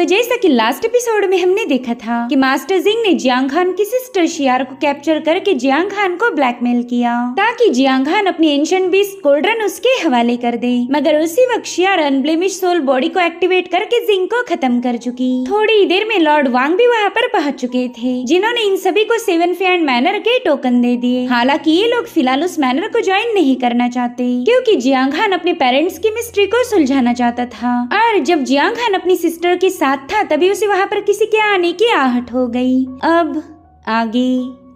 तो जैसा कि लास्ट एपिसोड में हमने देखा था कि मास्टर जिंग ने जियांग खान की सिस्टर शियार को कैप्चर करके जियांग खान को ब्लैकमेल किया ताकि जियांग खान अपनी एंशिएंट बीस्ट कोल्ड्रन उसके हवाले कर दे। मगर उसी वक्त शियार अनब्लेमिश सोल बॉडी को एक्टिवेट करके जिंग को खत्म कर चुकी। थोड़ी देर में लॉर्ड वांग भी वहाँ पर पहुँच चुके थे, जिन्होंने इन सभी को 7 फैंड मैनर के टोकन दे दिए। हालांकि ये लोग फिलहाल उस मैनर को ज्वाइन नहीं करना चाहते क्योंकि जियांग खान अपने पेरेंट्स की मिस्ट्री को सुलझाना चाहता था, और जब जियांग खान अपनी सिस्टर के साथ था तभी उसे वहाँ पर किसी के आने की आहट हो गई। अब आगे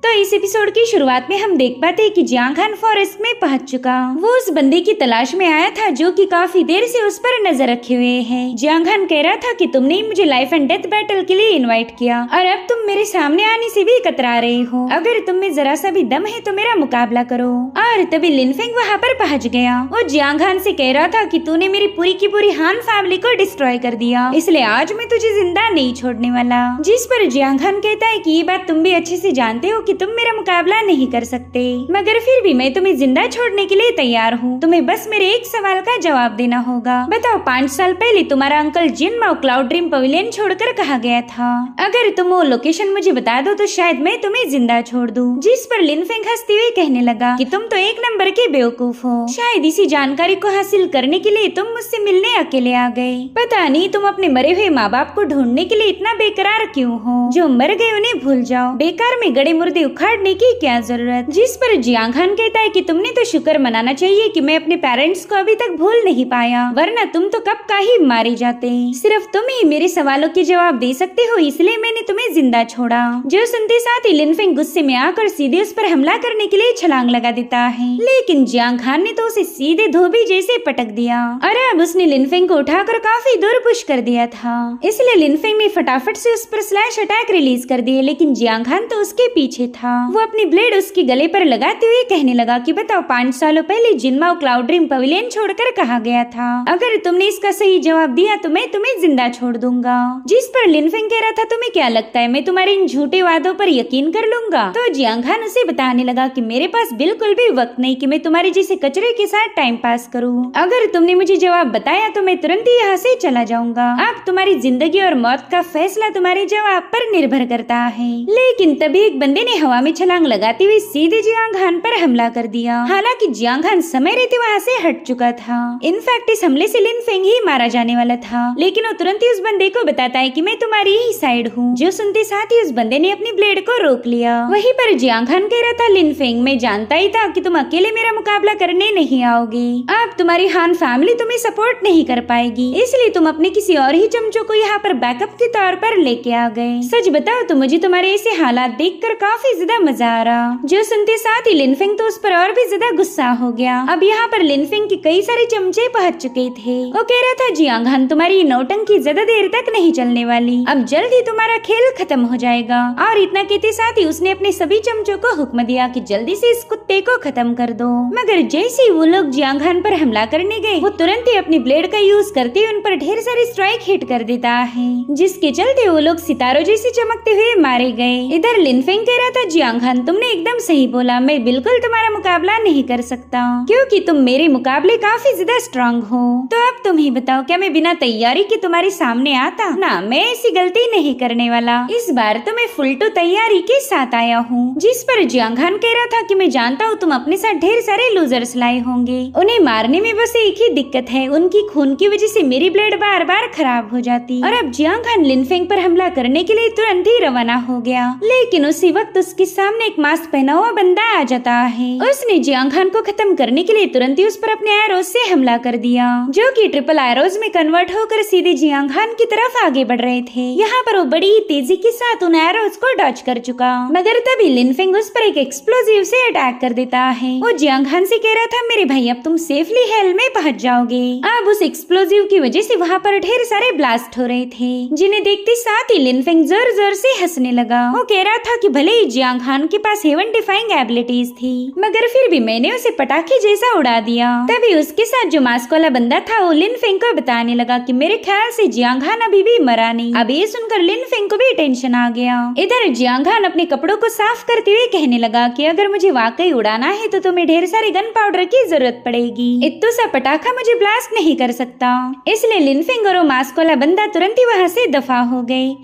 तो इस एपिसोड की शुरुआत में हम देख पाते हैं कि जियांग खान फॉरेस्ट में पहुंच चुका। वो उस बंदे की तलाश में आया था जो कि काफी देर से उस पर नजर रखे हुए है। जियांग खान कह रहा था कि तुमने ही मुझे लाइफ एंड डेथ बैटल के लिए इनवाइट किया और अब तुम मेरे सामने आने से भी कतरा रहे हो। अगर तुम में जरा सा भी दम है तो मेरा मुकाबला करो। और तभी लिनफेंग वहाँ पर पहुँच गया। वो जियांग खान से कह रहा था कि तूने मेरी पूरी की पूरी हान फैमिली को डिस्ट्रॉय कर दिया, इसलिए आज मैं तुझे जिंदा नहीं छोड़ने वाला। जिस पर जियांग खान कहता है कि ये बात तुम भी अच्छे से जानते हो कि तुम मेरा मुकाबला नहीं कर सकते, मगर फिर भी मैं तुम्हें जिंदा छोड़ने के लिए तैयार हूँ। तुम्हें बस मेरे एक सवाल का जवाब देना होगा। बताओ 5 साल पहले तुम्हारा अंकल जिन माओ क्लाउड ड्रीम पवेलियन छोड़कर कहाँ गया था? अगर तुम वो लोकेशन मुझे बता दो तो शायद मैं तुम्हें जिंदा छोड़ दूँ। जिस पर लिनफेंग हंसते हुए कहने लगा कि तुम तो एक नंबर के बेवकूफ हो। शायद इसी जानकारी को हासिल करने के लिए तुम मुझसे मिलने अकेले आ गए। पता नहीं तुम अपने मरे हुए माँ बाप को ढूंढने के लिए इतना बेकरार क्यों हो। जो मर गए उन्हें भूल जाओ, बेकार में गड़े मुर्दे उखाड़ने की क्या जरूरत। जिस पर जियांग खान कहता है कि तुमने तो शुक्र मनाना चाहिए कि मैं अपने पेरेंट्स को अभी तक भूल नहीं पाया, वरना तुम तो कब का ही मारे जाते। सिर्फ तुम ही मेरे सवालों के जवाब दे सकते हो, इसलिए मैंने तुम्हें जिंदा छोड़ा। जो सुनते साथ ही लिनफेंग गुस्से में आकर सीधे उस पर हमला करने के लिए छलांग लगा देता है, लेकिन जियांग खान ने तो उसे सीधे धोबी जैसे पटक दिया और अब उसने लिनफेंग को उठाकर काफी दूर पुश कर दिया था। इसलिए लिनफेंग ने फटाफट से उस पर स्लैश अटैक रिलीज कर दिए, लेकिन जियांग खान तो उसके पीछे था। वो अपनी ब्लेड उसके गले पर लगाते हुए कहने लगा कि बताओ 5 सालों पहले जिन माओ क्लाउड ड्रीम पवेलियन छोड़कर कहाँ गया था? अगर तुमने इसका सही जवाब दिया तो मैं तुम्हें जिंदा छोड़ दूंगा। जिस पर लिनफेंग कह रहा था तुम्हें क्या लगता है मैं तुम्हारे इन झूठे वादों पर यकीन कर लूंगा? तो जियांग खान उसे बताने लगा कि मेरे पास बिल्कुल भी वक्त नहीं कि मैं तुम्हारे जैसे कचरे के साथ टाइम पास करूँ। अगर तुमने मुझे जवाब बताया तो मैं तुरंत ही यहाँ से चला जाऊंगा। अब तुम्हारी जिंदगी और मौत का फैसला तुम्हारे जवाब पर निर्भर करता है। लेकिन तभी एक बंदे ने हवा में छलांग लगाते हुए सीधे जियांग खान पर हमला कर दिया। हालांकि जियांग खान समय रहते वहाँ से हट चुका था। इनफैक्ट इस हमले से लिनफेंग ही मारा जाने वाला था, लेकिन वो तुरंत ही उस बंदे को बताता है कि मैं तुम्हारी ही साइड हूँ। जो सुनते साथ ही उस बंदे ने अपनी ब्लेड को रोक लिया। वहीं पर जियांग खान कह रहा था लिनफेंग मैं जानता ही था कि तुम अकेले मेरा मुकाबला करने नहीं आओगे। अब तुम्हारी हान फैमिली तुम्हें सपोर्ट नहीं कर पाएगी, इसलिए तुम अपने किसी और ही चमचों को यहाँ पर बैकअप के तौर पर लेके आ गए। सच बताओ तो मुझे तुम्हारे ऐसे हालात देखकर काफी ज्यादा मजा आ रहा। जो सुनते साथ ही लिनफेंग तो उस पर और भी ज्यादा गुस्सा हो गया। अब यहाँ पर लिनफेंग के कई सारे चमचे पहुंच चुके थे। वो कह रहा था जियांग खान तुम्हारी नौटंकी ज्यादा देर तक नहीं चलने वाली, अब जल्द ही तुम्हारा खेल खत्म हो जाएगा। और इतना कहते साथ ही उसने अपने सभी चमचों को हुक्म दिया कि जल्दी से इस कुत्ते को खत्म कर दो। मगर जैसे ही वो लोग जियांग खान पर हमला करने गए, वो तुरंत ही अपनी ब्लेड का यूज करते हुए उन पर ढेर सारे स्ट्राइक हिट कर देता है, जिसके चलते वो लोग सितारों जैसे चमकते हुए मारे गए। इधर लिनफेंग कह रहा था जियांग खान तुमने एकदम सही बोला, मैं बिल्कुल तुम्हारा मुकाबला नहीं कर सकता क्योंकि तुम मेरे मुकाबले काफी ज्यादा स्ट्रांग हो। तो अब तुम ही बताओ क्या मैं बिना तैयारी के तुम्हारे सामने आता? ना, मैं ऐसी गलती नहीं करने वाला। इस बार तो मैं फुल टू तैयारी के साथ आया हूँ। जिस पर जियांग खान कह रहा था कि मैं जानता हूँ तुम अपने साथ ढेर सारे लूजर्स लाए होंगे, उन्हें मारने में बस एक ही दिक्कत है, उनकी खून की वजह से मेरी ब्लेड बार बार खराब हो जाती। और अब जियांग खान लिनफेंग पर हमला करने के लिए तुरंत ही रवाना हो गया, लेकिन उसी वक्त उसके सामने एक मास्क पहना हुआ बंदा आ जाता है। उसने जियांग खान को खत्म करने के लिए तुरंत ही उस पर अपने एरोज से हमला कर दिया, जो कि ट्रिपल एरोज में कन्वर्ट होकर सीधे जियांग खान की तरफ आगे बढ़ रहे थे। यहाँ पर वो बड़ी तेजी के साथ उन एरोज को डॉच कर चुका, मगर तभी लिनफेंग उस पर एक एक्सप्लोजिव से अटैक कर देता है। वो जियांग खान से कह रहा था मेरे भाई अब तुम सेफली हेल में पहुँच जाओगे। अब उस एक्सप्लोजिव की वजह से वहाँ पर ढेर सारे ब्लास्ट हो रहे थे, जिन्हें देखते साथ ही लिनफेंग जोर जोर से हंसने लगा। वो कह रहा था कि भले ही जियांग हान के पास हेवन डिफाइंग एबिलिटीज थी, मगर फिर भी मैंने उसे पटाखे जैसा उड़ा दिया। तभी उसके साथ जो मास्क वाला बंदा था वो लिन फेंग को बताने लगा कि मेरे ख्याल से जियांग हान अभी भी मरा नहीं। अब ये सुनकर लिन फेंग को भी टेंशन आ गया। इधर जियांग हान अपने कपड़ों को साफ करते हुए कहने लगा कि अगर मुझे वाकई उड़ाना है तो तुम्हें ढेर सारे गन पाउडर की जरूरत पड़ेगी। इतना सा पटाखा मुझे ब्लास्ट नहीं कर सकता। इसलिए लिन फेंग और वो मास्क वाला बंदा तुरंत ही वहाँ से दफा हो गए,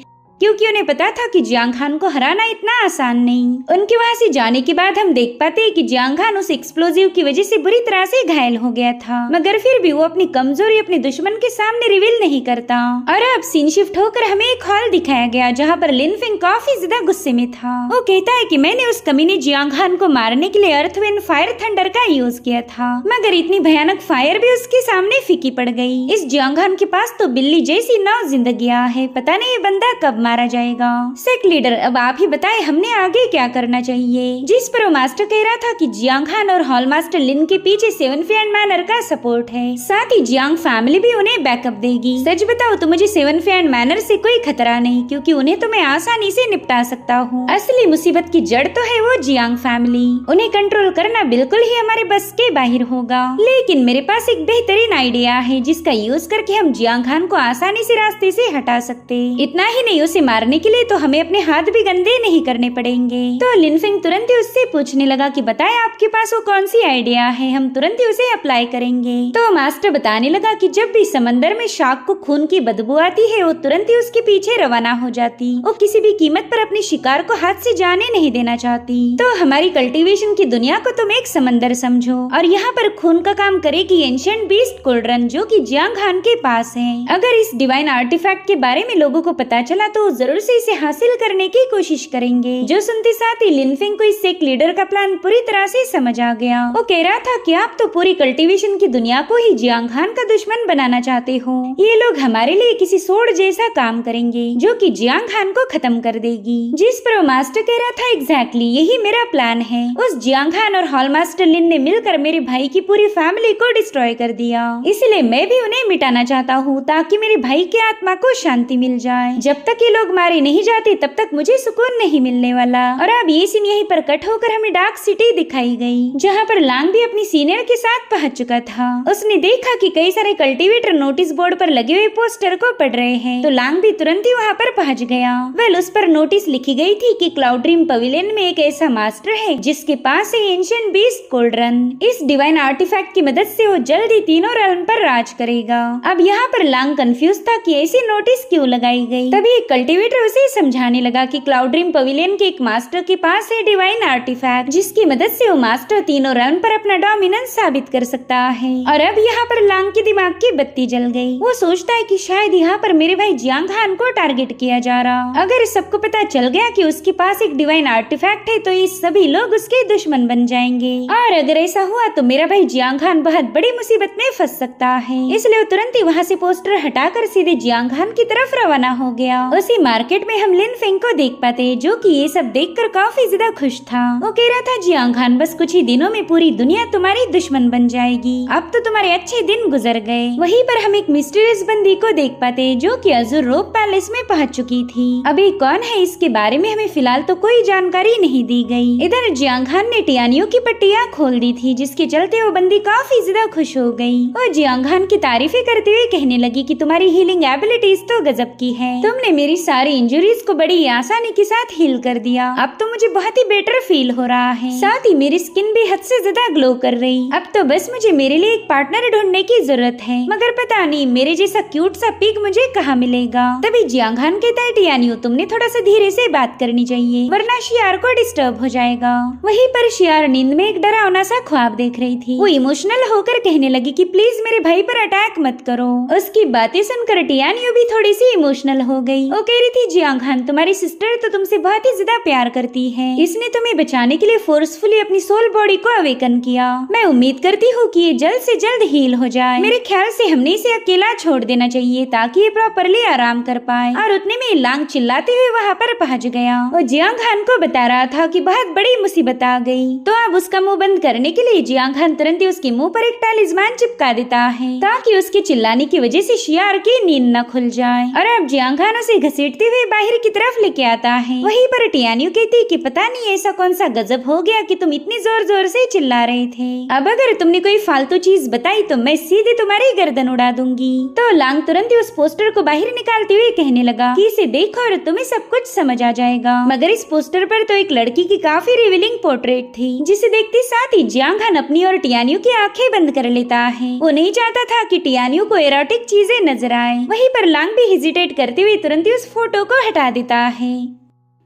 क्योंकि उन्हें पता था कि जियांग हान को हराना इतना आसान नहीं। उनके वहाँ से जाने के बाद हम देख पाते हैं कि जियांग हान उस एक्सप्लोजिव की वजह से बुरी तरह से घायल हो गया था, मगर फिर भी वो अपनी कमजोरी अपने दुश्मन के सामने रिवील नहीं करता। और अब सीन शिफ्ट होकर हमें एक हॉल दिखाया गया जहाँ पर लिन फेंग काफी ज्यादा गुस्से में था। वो कहता है कि मैंने उस कमीने जियांग हान को मारने के लिए अर्थ विंड फायर थंडर का यूज किया था, मगर इतनी भयानक फायर भी उसके सामने फीकी पड़ गई। इस जियांग हान के पास तो बिल्ली जैसी 9 जिंदगियां है, पता नहीं ये बंदा कब मारा जाएगा। सेक्ट लीडर, अब आप ही बताएं हमने आगे क्या करना चाहिए। जिस पर वो मास्टर कह रहा था कि जियांग हान और हॉल मास्टर लिन के पीछे 7 फैन मैनर का सपोर्ट है, साथ ही जियांग फैमिली भी उन्हें बैकअप देगी। सच बताओ तो मुझे 7 फैन मैनर से कोई खतरा नहीं, क्योंकि उन्हें तो मैं आसानी से निपटा सकता हूँ। असली मुसीबत की जड़ तो है वो जियांग फैमिली, उन्हें कंट्रोल करना बिल्कुल ही हमारे बस के बाहर होगा। लेकिन मेरे पास एक बेहतरीन आइडिया है जिसका यूज करके हम जियांग हान को आसानी से रास्ते से हटा सकते। इतना ही नहीं, उसे मारने के लिए तो हमें अपने हाथ भी गंदे नहीं करने पड़ेंगे। तो लिन फेंग तुरंत ही उससे पूछने लगा कि बताए आपके पास वो कौन सी आइडिया है, हम तुरंत ही उसे अप्लाई करेंगे। तो मास्टर बताने लगा कि जब भी समंदर में शार्क को खून की बदबू आती है वो तुरंत ही उसके पीछे रवाना हो जाती। वो किसी भी कीमत पर अपने शिकार को हाथ से जाने नहीं देना चाहती। तो हमारी कल्टीवेशन की दुनिया को तुम एक समंदर समझो और यहाँ पर खून का काम करेगी एंशिएंट बीस्ट कोल्ड्रन जो कि जियांग हान के पास है। अगर इस डिवाइन आर्टिफैक्ट के बारे में लोगों को पता चला तो जरूर से इसे हासिल करने की कोशिश करेंगे। जो सुनते साथ ही लिन फेंग को इस सेक्ट लीडर का प्लान पूरी तरह से समझ आ गया। वो कह रहा था कि आप तो पूरी कल्टीवेशन की दुनिया को ही जियांग हान का दुश्मन बनाना चाहते हो। ये लोग हमारे लिए किसी सोड जैसा काम करेंगे जो कि जियांग हान को खत्म कर देगी। जिस पर वो मास्टर कह रहा था एग्जैक्टली यही मेरा प्लान है। उस जियांग हान और हॉल मास्टर लिन ने मिलकर मेरे भाई की पूरी फैमिली को डिस्ट्रॉय कर दिया, इसलिए मैं भी उन्हें मिटाना चाहता हूँ ताकि मेरे भाई की आत्मा को शांति मिल जाए। जब तक ये लोग मारे नहीं जाते तब तक मुझे सुकून नहीं मिलने वाला। और अब ये सीन यहीं पर कट होकर हमें डार्क सिटी दिखाई गई जहाँ पर लांग भी अपनी सीनियर के साथ पहुंच चुका था। उसने देखा कि कई सारे कल्टीवेटर नोटिस बोर्ड पर लगे हुए पोस्टर को पढ़ रहे हैं, तो लांग भी तुरंत ही वहाँ पर पहुंच गया। वेल, उस पर नोटिस लिखी गई थी कि क्लाउड ड्रीम पवेलियन में एक ऐसा मास्टर है जिसके पास है एंशिएंट बीस्ट कोल्ड्रन। इस डिवाइन आर्टिफैक्ट की मदद से वो जल्द ही तीनों रेल्म पर राज करेगा। अब यहाँ पर लांग कंफ्यूज था कि ऐसी नोटिस क्यों लगाई गई। तभी एक कल्टीवेटर उसे समझाने लगा कि क्लाउड ड्रीम पवेलियन के एक मास्टर के पास है डिवाइन आर्टिफैक्ट जिसकी मदद से वो मास्टर तीनों रेल्म पर अपना डोमिनेंस साबित कर सकता है। और अब यहाँ पर लांग के दिमाग की बत्ती जल गई। वो सोचता है कि शायद यहाँ पर मेरे भाई जियांग हान को टारगेट किया जा रहा। अगर सबको पता चल गया कि उसके पास एक डिवाइन आर्टिफैक्ट है तो ये सभी लोग उसके दुश्मन बन जाएंगे, और अगर ऐसा हुआ तो मेरा भाई जियांग हान बहुत बड़ी मुसीबत में फंस सकता है। इसलिए वो तुरंत ही वहाँ से पोस्टर हटाकर सीधे जियांग हान की तरफ रवाना हो गया। उसी मार्केट में हम लिन फेंग को देख पाते जो कि ये सब देखकर काफी ज्यादा खुश था। वो कह रहा था जियांग हान बस कुछ ही दिनों में पूरी दुनिया तुम्हारी दुश्मन बन जाएगी, अब तो तुम्हारे अच्छे दिन गुजर गए। वहीं पर हम एक मिस्टीरियस बंदी को देख पाते जो कि अजूर रोप पैलेस में पहुंच चुकी थी। अभी कौन है इसके बारे में हमें फिलहाल तो कोई जानकारी नहीं दी गई। इधर जियांग हान ने टियानियों की पट्टियां खोल दी थी जिसके चलते वो बंदी काफी ज्यादा खुश हो गई और जियांग हान की तारीफें करते हुए कहने लगी कि तुम्हारी हीलिंग एबिलिटीज तो गजब की है, तुमने मेरी सारी इंजरीज को बड़ी आसानी के साथ हील कर दिया। अब तो मुझे बहुत ही बेटर फील हो रहा है, साथ ही मेरी स्किन भी हद से ज्यादा ग्लो कर रही। अब तो बस मुझे मेरे लिए एक पार्टनर ढूंढने की जरूरत है, मगर पता नहीं मेरे जैसा क्यूट सा पिग मुझे कहाँ मिलेगा। तभी जियांग हान कहता है टियानियो तुमने थोड़ा सा धीरे से बात करनी चाहिए वरना शियार को डिस्टर्ब हो जाएगा। वहीं पर शियार नींद में एक डरावना सा ख्वाब देख रही थी। वो इमोशनल होकर कहने लगी कि प्लीज मेरे भाई पर अटैक मत करो। उसकी बातें सुनकर टियानियो भी थोड़ी सी इमोशनल हो गई। वो कह रही थी जियांग हान तुम्हारी सिस्टर तो तुमसे बहुत ही ज्यादा प्यार करती है, इसने तुम्हें बचाने के लिए फोर्सफुली अपनी सोल बॉडी को अवेकन किया। मैं उम्मीद करती हूँ कि ये जल्द से जल्द हील हो जाए। मेरे ख्याल से हमने इसे अकेला छोड़ देना चाहिए ताकि ये प्रॉपरली आराम कर पाए। और उतने में लांग चिल्लाते हुए वहाँ पर पहुँच गया और जियांग हान को बता रहा था कि बहुत बड़ी मुसीबत आ गई। तो अब उसका मुंह बंद करने के लिए जियांग हान तुरंत ही उसके मुंह पर एक टैलिस्मान चिपका देता है ताकि उसके चिल्लाने की वजह से शियार की नींद न खुल जाए। और अब जियांग हान उसे घसीट घसीटते हुए बाहर की तरफ लेके आता है। वहीं पर टियान्यू कहती कि पता नहीं ऐसा कौन सा गजब हो गया कि तुम इतनी जोर जोर से चिल्ला रहे थे। अब अगर तुमने कोई फालतू चीज बताई तो मैं सीधे तुम्हारी गर्दन उड़ा दूंगी। तो लांग तुरंत ही उस पोस्टर को बाहर निकालते हुए कहने लगा कि इसे देखो और तुम्हें सब कुछ समझ आ जाएगा। मगर इस पोस्टर पर तो एक लड़की की काफी रिवीलिंग पोर्ट्रेट थी, जिसे देखते साथ ही जियांग हान अपनी और टियान्यू की आंखें बंद कर लेता है। वो नहीं चाहता था कि टियान्यू को एरोटिक चीजें नजर आए। वहीं पर लांग भी हेजिटेट करते हुए तुरंत ही उस फोटो को हटा देता है।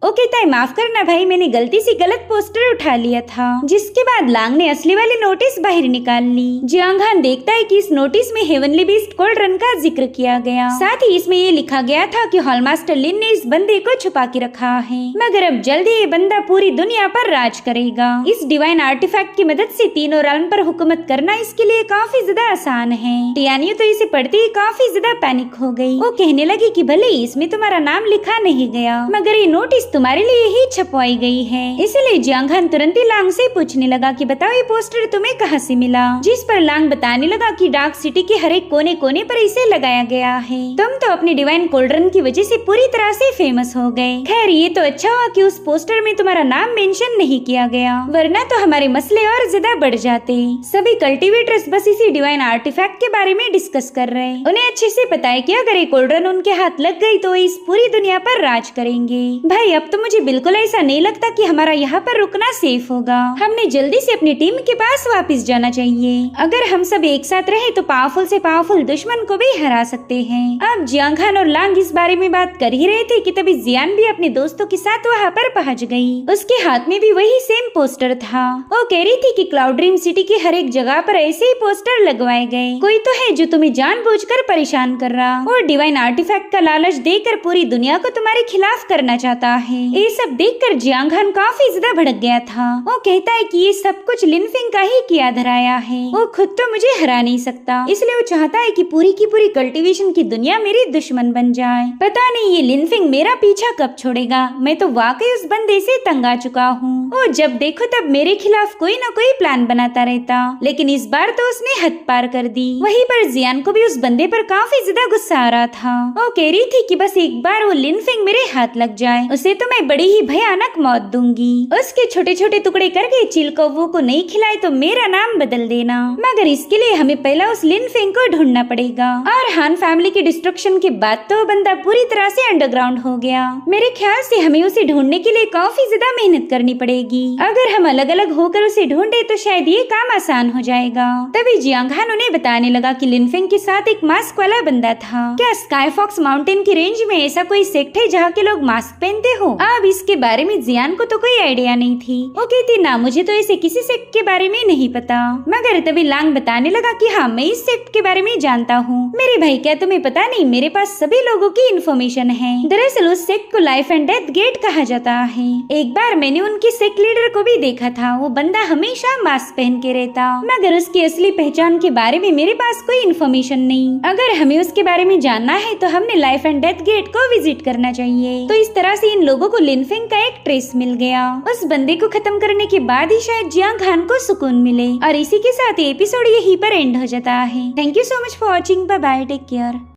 ओके ताई, माफ करना भाई, मैंने गलती से गलत पोस्टर उठा लिया था। जिसके बाद लांग ने असली वाली नोटिस बाहर निकाल ली। जियांग हान देखता है कि इस नोटिस में हेवनली बीस्ट कोल्ड्रन का जिक्र किया गया। साथ ही इसमें ये लिखा गया था कि हॉलमास्टर लिन ने इस बंदे को छुपा के रखा है, मगर अब जल्द ही ये बंदा पूरी दुनिया पर राज करेगा। इस डिवाइन आर्टिफैक्ट की मदद से तीनों realm पर हुकूमत करना इसके लिए काफी ज्यादा आसान है। टियान्यू तो इसे पढ़ते ही काफी ज्यादा पैनिक हो गई। वो कहने लगी कि भले इसमें तुम्हारा नाम लिखा नहीं गया, मगर ये नोटिस तुम्हारे लिए ही छपवाई गई है। इसलिए जियांग हान तुरंत ही लांग से पूछने लगा कि बताओ ये पोस्टर तुम्हें कहाँ से मिला। जिस पर लांग बताने लगा कि डार्क सिटी के हर एक कोने कोने पर इसे लगाया गया है। तुम तो अपनी डिवाइन कोल्ड्रन की वजह से पूरी तरह से फेमस हो गए। खैर ये तो अच्छा हुआ कि उस पोस्टर में तुम्हारा नाम मेंशन नहीं किया गया, वरना तो हमारे मसले और ज्यादा बढ़ जाते। सभी कल्टीवेटर्स बस इसी डिवाइन आर्टिफैक्ट के बारे में डिस्कस कर रहे। उन्हें अच्छे से पता है कि अगर ये कोल्ड्रन उनके हाथ लग गई तो इस पूरी दुनिया पर राज करेंगे। भाई अब तो मुझे बिल्कुल ऐसा नहीं लगता कि हमारा यहाँ पर रुकना सेफ होगा। हमने जल्दी से अपनी टीम के पास वापस जाना चाहिए। अगर हम सब एक साथ रहे तो पावरफुल से पावरफुल दुश्मन को भी हरा सकते हैं। अब जियांग हान और लांग इस बारे में बात कर ही रहे थे कि तभी जियान भी अपने दोस्तों के साथ वहाँ पर पहुँच गई। उसके हाथ में भी वही सेम पोस्टर था। वो कह रही थी कि क्लाउड ड्रीम सिटी के हर एक जगह पर ऐसे ही पोस्टर लगवाए गए। कोई तो है जो तुम्हें जानबूझकर परेशान कर रहा और डिवाइन आर्टिफैक्ट का लालच देकर पूरी दुनिया को तुम्हारे खिलाफ करना चाहता है। ये सब देखकर जियांग हान काफी ज्यादा भड़क गया था। वो कहता है कि ये सब कुछ लिन फिंग का ही किया धराया है। वो खुद तो मुझे हरा नहीं सकता, इसलिए वो चाहता है कि पूरी की पूरी कल्टीवेशन की दुनिया मेरी दुश्मन बन जाए। पता नहीं ये लिन फिंग मेरा पीछा कब छोड़ेगा। मैं तो वाकई उस बंदे से तंग आ चुका हूँ। वो जब देखो तब मेरे खिलाफ कोई न कोई प्लान बनाता रहता, लेकिन इस बार तो उसने हद पार कर दी। वहीं पर जियान को भी उस बंदे पर काफी ज्यादा गुस्सा आ रहा था। वो कह रही थी कि बस एक बार वो लिन फिंग मेरे हाथ लग जाए, उसे तो मैं बड़ी ही भयानक मौत दूंगी। उसके छोटे छोटे टुकड़े करके चिल कौवों को नहीं खिलाए तो मेरा नाम बदल देना, मगर इसके लिए हमें पहला उस लिन फिंग को ढूंढना पड़ेगा। और हान फैमिली के डिस्ट्रक्शन के बाद तो बंदा पूरी तरह से अंडरग्राउंड हो गया। मेरे ख्याल से हमें उसे ढूंढने के लिए काफी ज्यादा मेहनत करनी पड़ेगी। अगर हम अलग अलग होकर उसे ढूंढे तो शायद ये काम आसान हो जाएगा। तभी जियांग हान उन्हें बताने लगा कि लिन फिंग के साथ एक मास्क वाला बंदा था। क्या स्काई फॉक्स माउंटेन की रेंज में ऐसा कोई सेक्ट है जहाँ के लोग मास्क पहनते हो? अब इसके बारे में जियान को तो कोई आइडिया नहीं थी। वो कहती ना मुझे तो ऐसे किसी सेक्ट के बारे में नहीं पता। मगर तभी लांग बताने लगा कि हाँ मैं इस सेक्ट के बारे में जानता हूँ। मेरे भाई क्या तुम्हें पता नहीं, मेरे पास सभी लोगों की इन्फॉर्मेशन है। दरअसल उस सेक्ट को लाइफ एंड डेथ गेट कहा जाता है। एक बार मैंने उनकी सेक्ट लीडर को भी देखा था। वो बंदा हमेशा मास्क पहन के रहता, मगर उसकी असली पहचान के बारे में मेरे पास कोई इन्फॉर्मेशन नहीं। अगर हमें उसके बारे में जानना है तो हमने लाइफ एंड डेथ गेट को विजिट करना चाहिए। तो इस तरह से इन लोगों को लिन फिंग का एक ट्रेस मिल गया। उस बंदे को खत्म करने के बाद ही शायद जियांग हान को सुकून मिले। और इसी के साथ ये एपिसोड यहीं पर एंड हो जाता है। Thank you so much for watching. Bye bye, take care.